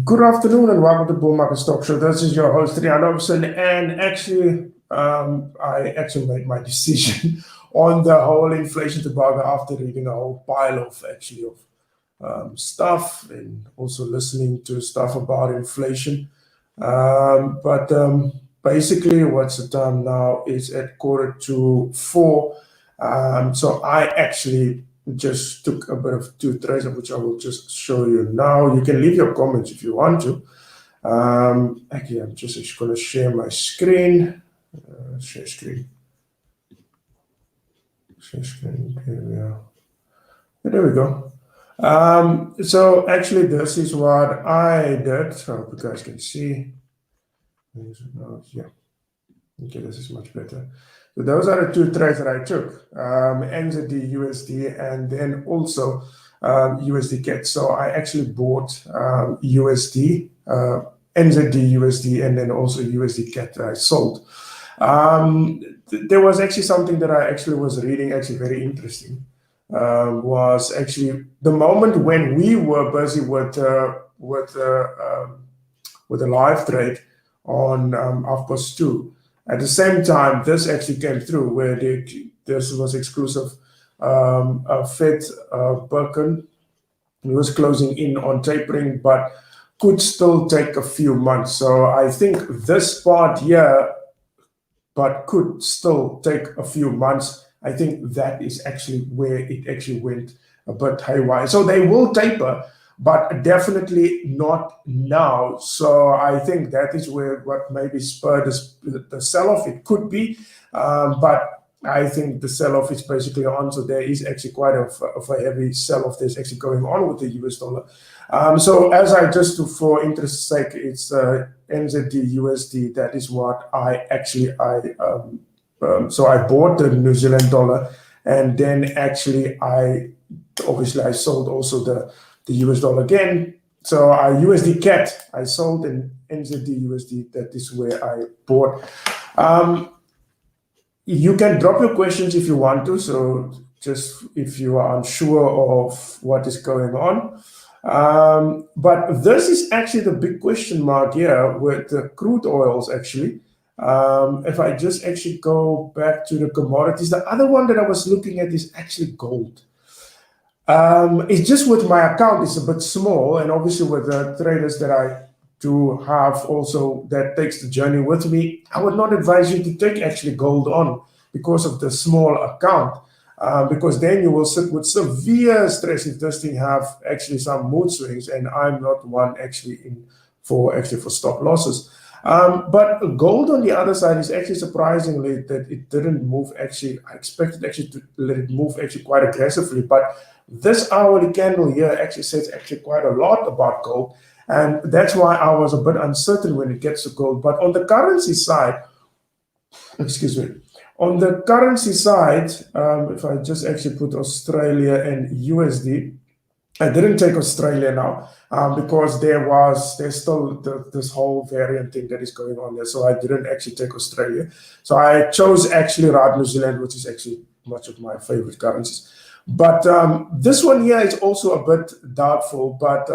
Good afternoon and welcome to Bull Market Stock Show. This is your host Rian Robson, and actually, I actually made my decision on the whole inflation tobacco after reading a whole pile of stuff and also listening to stuff about inflation. But basically, what's the time now? Is at 3:45. So I actually just took a bit of two trades, which I will just show you now. You can leave your comments if you want to. Actually, I'm just going to share my screen. Share screen. Share screen. Here we are. There we go. So actually, this is what I did. I hope you guys can see. Yeah. Okay, this is much better. So those are the two trades that I took, NZD USD and then also USD CAD. So I actually bought USD, NZD USD, and then also USD CAD that I sold. There was actually something that I actually was reading, actually very interesting, was actually the moment when we were busy with the live trade on 2:30. At the same time, this actually came through where this was exclusive. Fed Birkin, he was closing in on tapering, but could still take a few months. So I think this part here, but could still take a few months. I think that is actually where it actually went a bit haywire. So they will taper, but definitely not now. So I think that is where what maybe spurred the sell-off. It could be, but I think the sell-off is basically on. So there is actually quite of a heavy sell-off that's actually going on with the US dollar. So as I just for interest's sake, it's NZD USD. That is what I actually so I bought the New Zealand dollar, and then actually I sold also the US dollar again. So USD CAD I sold, and NZD USD, that is where I bought. You can drop your questions if you want to. So just if you are unsure of what is going on. But this is actually the big question mark here with the crude oils actually. If I just actually go back to the commodities, the other one that I was looking at is actually gold. It's just with my account, it's a bit small, and obviously with the traders that I do have also that takes the journey with me, I would not advise you to take actually gold on because of the small account, because then you will sit with severe stress if this thing have actually some mood swings, and I'm not one actually for stop losses. But gold on the other side is actually surprisingly that it didn't move. Actually, I expected actually to let it move actually quite aggressively, but this hourly candle here actually says actually quite a lot about gold, and that's why I was a bit uncertain when it gets to gold. But on the currency side, excuse me, on the currency side, if I just actually put Australia and USD, I didn't take Australia now because there's still this whole variant thing that is going on there. So I didn't actually take Australia. So I chose actually Rand New Zealand, which is actually much of my favorite currencies. But this one here is also a bit doubtful, but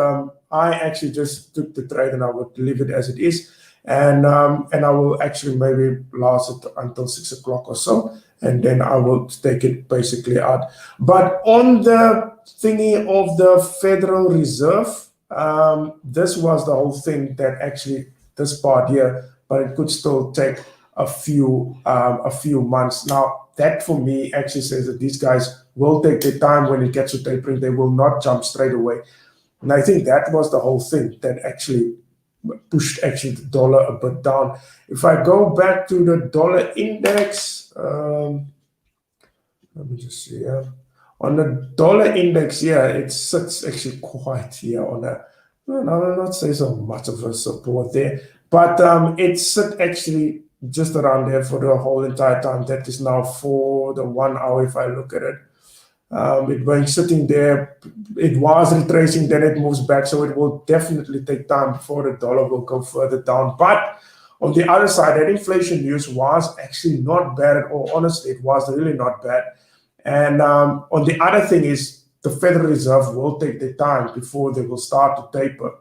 I actually just took the trade and I would leave it as it is. And I will actually maybe last it until 6 o'clock or so, and then I will take it basically out. But on the thingy of the Federal Reserve, this was the whole thing that actually this part here, but it could still take a few months. Now that for me actually says that these guys will take their time when it gets to tapering. They will not jump straight away, and I think that was the whole thing that actually pushed actually the dollar a bit down. If I go back to the dollar index, let me just see here. On the dollar index here, it sits actually quite here on a, well, I will not say so much of a support there, but it sits actually just around there for the whole entire time. That is now for the 1 hour if I look at it. It was sitting there, it was retracing, then it moves back, so it will definitely take time before the dollar will go further down. But on the other side, that inflation news was actually not bad at all. Honestly, it was really not bad. And on the other thing is, the Federal Reserve will take their time before they will start to taper.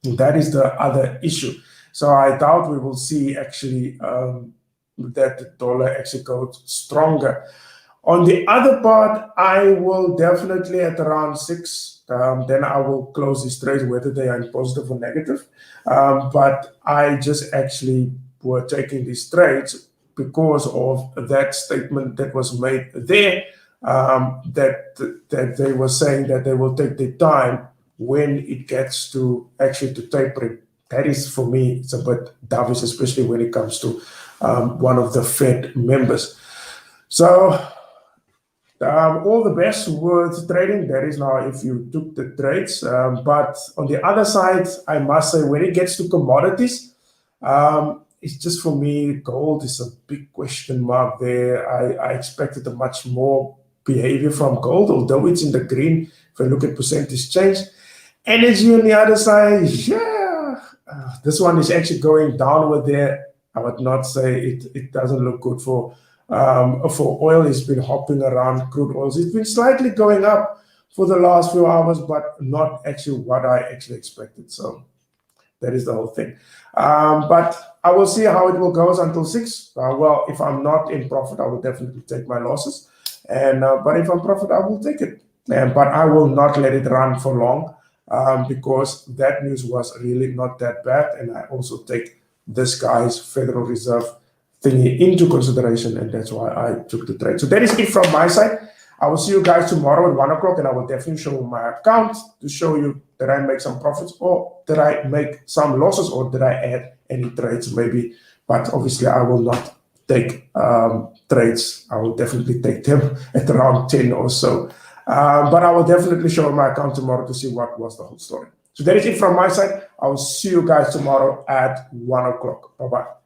That is the other issue. So I doubt we will see actually that the dollar actually goes stronger. On the other part, I will definitely at around 6, then I will close these trades, whether they are in positive or negative. But I just actually were taking these trades because of that statement that was made there, that they were saying that they will take their time when it gets to actually to tapering. That is, for me, it's a bit dovish, especially when it comes to one of the Fed members. So all the best with trading. That is now if you took the trades. But on the other side, I must say, when it gets to commodities, it's just, for me, gold is a big question mark there. I expected a much more behavior from gold, although it's in the green if I look at percentage change. Energy on the other side, yeah, this one is actually going downward there. I would not say it doesn't look good for oil. It's been hopping around. Crude oils, it's been slightly going up for the last few hours, but not actually what I actually expected. So that is the whole thing. But I will see how it will go until 6. Well, if I'm not in profit, I will definitely take my losses. And but if I'm profit, I will take it. But I will not let it run for long, because that news was really not that bad. And I also take this guy's Federal Reserve thingy into consideration, and that's why I took the trade. So that is it from my side. I will see you guys tomorrow at 1 o'clock, and I will definitely show my account to show you that I make some profits, or that I make some losses, or that I add any trades maybe. But obviously I will not take trades. I will definitely take them at around 10 or so. But I will definitely show my account tomorrow to see what was the whole story. So that is it from my side. I will see you guys tomorrow at 1 o'clock. Bye-bye.